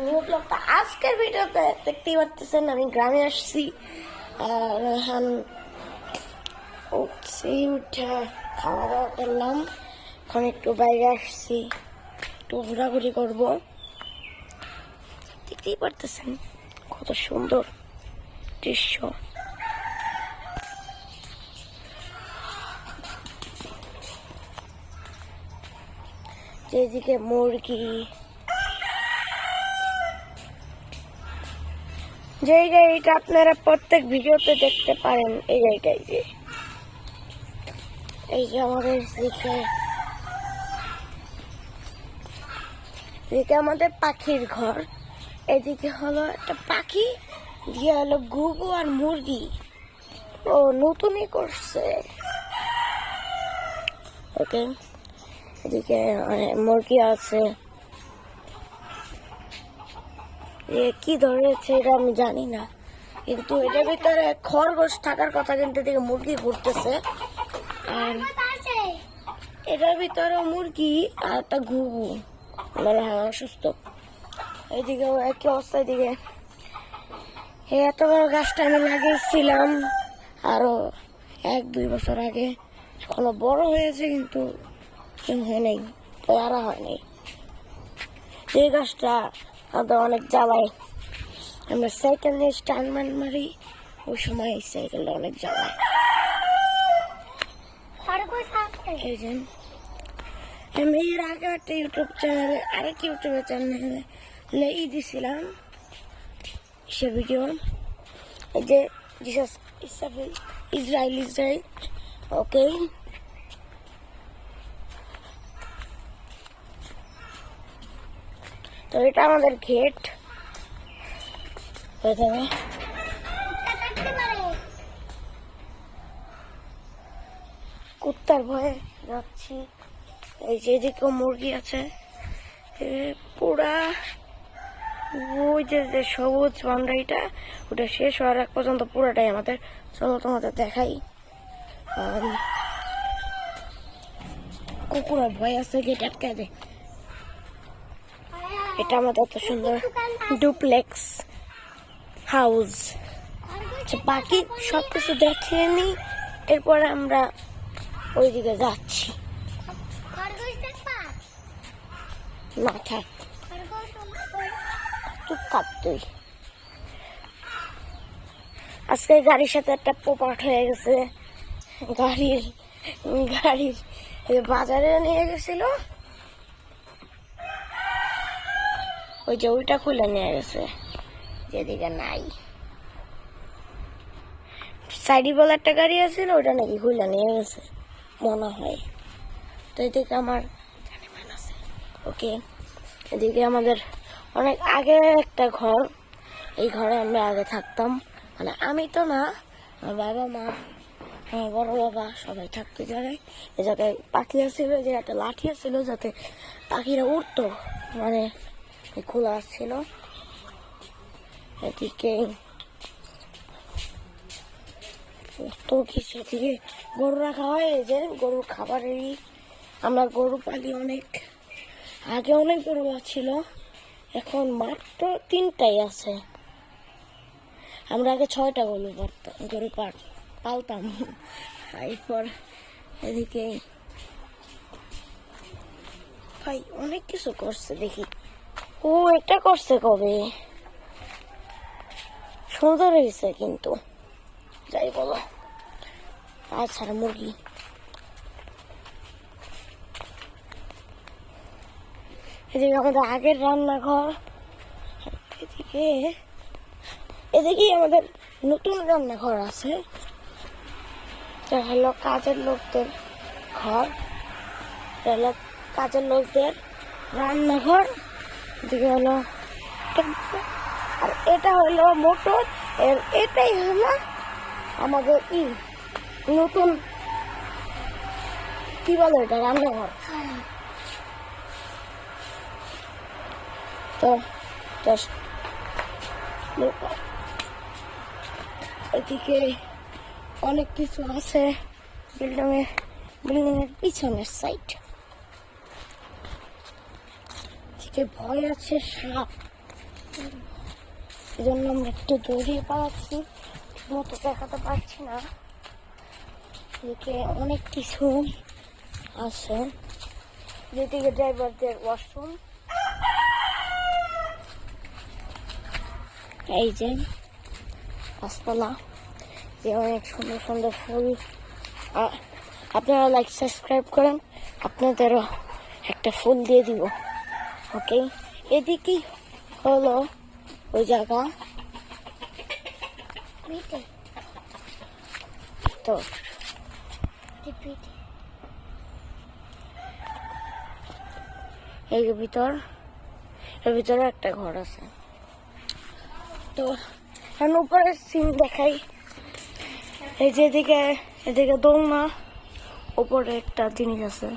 New ব্লগটা আজকের ভিডিওতে দেখতেই পাচ্ছেন আমি গ্রামে আসছি আর এখন উঠছি উঠে খাওয়া দাওয়া করলাম। এখন একটু বাইরে আসছি, একটু ঘোরাঘুরি করবো। দেখতেই পারতেছেন কত সুন্দর দৃশ্য। যেদিকে মুরগি, যে গাড়িটা আপনারা প্রত্যেক ভিডিওতে দেখতে পারেন, এই গাড়িটাই এই যে আমাদের এদিকে আমাদের পাখির ঘর। এদিকে হলো একটা পাখি, দিয়ে হলো ঘুঘু আর মুরগি। ও নতুনই করছে। ওকে, এদিকে মুরগি আছে। কি ধরেছে এটা আমি জানি না, কিন্তু এটার ভিতরে খরগোশ থাকার কথা, কিন্তু এদিকে মুরগি ঘুরতেছে। আর এটার ভিতরে মুরগি আর একটা ঘুঘু, মানে হ্যাঁ অসুস্থ। এইদিকে একই অবস্থা। এদিকে এত বড় গাছটা আমি লাগিয়েছিলাম আরো 1-2 বছর আগে, এখনো বড় হয়েছে কিন্তু হয় নাই, তৈরি হয় নাই। এই গাছটা আমাদের অনেক জ্বালায়। আমরা সাইকেল নিয়ে স্টান মারি, ওই সময় এই সাইকেলটা অনেক জ্বালায়। এই যে আমি এর আগে একটা ইউটিউব চ্যানেলে, আরেক ইউটিউব চ্যানেলে দিছিলাম সে ভিডিও, এই যে জিসাস ইসরায়েল। ওকে, তো এটা আমাদের গেট। কুত্তার ভয়ে যাচ্ছি। এই যে এদিকে মুরগি আছে পুরা। ওই যে সবুজ বাউন্ডারিটা, ওটা শেষ হওয়ার এক পর্যন্ত পুরাটাই আমাদের। চলো তোমাদের দেখাই। কুকুরের ভয় আছে, গেট আটকায় দেয়। এটা আমাদের এত সুন্দর ডুপ্লেক্স হাউস। বাকি সবকিছু দেখিয়ে নি, এরপরে আমরা ওইদিকে যাচ্ছি। না থাক, চুপচাপ তুই। আজকে গাড়ির সাথে একটা পোপাট হয়ে গেছে। গাড়ির বাজারে নিয়ে গেছিল, ওই যে ওইটা খুলে নিয়ে গেছে, যেদিকে নাই। সাইডি বলে একটা গাড়ি আছিল, ওইটা নাকি খুলে নিয়ে গেছে মনে হয়। তো এদিকে আমার আছে। ওকে, এদিকে আমাদের অনেক আগে একটা ঘর। এই ঘরে আমরা আগে থাকতাম, মানে আমি তো না, আমার বাবা মা, আমার বড় বাবা সবাই থাকতো জায়গায়। এই জায়গায় পাখি আসছিল, যে একটা লাঠি আসছিল যাতে পাখিরা উঠতো, মানে খোলা আসছিল। এদিকে তো কিছু থেকে গরু রাখা হয়, এই যে গরুর খাবারেরই। আমরা গরু পালি অনেক, আগে অনেক গরু ছিল, এখন মাত্র 3টাই আছে। আমরা আগে 6টা গরু পালতাম। এরপর এদিকে ভাই অনেক কিছু করছে দেখি। ও এটা করছে কবে, সুন্দর হয়েছে কিন্তু, যাই বলো। আচ্ছা, মুরগি এদিকে আমাদের আগের রান্নাঘর। এদিকে আমাদের নতুন রান্নাঘর আছে, এটা হলো কাজের লোকদের ঘর, হলো কাজের লোকদের রান্নাঘর। এদিকে হলো, আর এটা হলো মোটর, এটাই হলো আমাদের নতুন কি বলে এটা, রান্নাঘর। তো এদিকে অনেক কিছু আছে বিল্ডিং এর পিছনের সাইড। যে ভয় আছে সাপ, এই জন্য আমরা একটু দৌড়িয়ে পালাচ্ছি, ঠিক মতো দেখাতে পারছি না। এদিকে অনেক কিছু আছে, যেদিকে ড্রাইভারদের ওয়াশরুম, এই যে গাছপালা, যে অনেক সুন্দর সুন্দর ফুল। আপনারা লাইক সাবস্ক্রাইব করেন, আপনাদেরও একটা ফুল দিয়ে দিব। ওকে, এদিকেই হলো ওই জায়গা। তো এই এর ভিতরে একটা ঘর আছে। তো এখন উপরের সিন দেখাই। এই যে এদিকে দোলনা, উপরে একটা জিনিস আছে।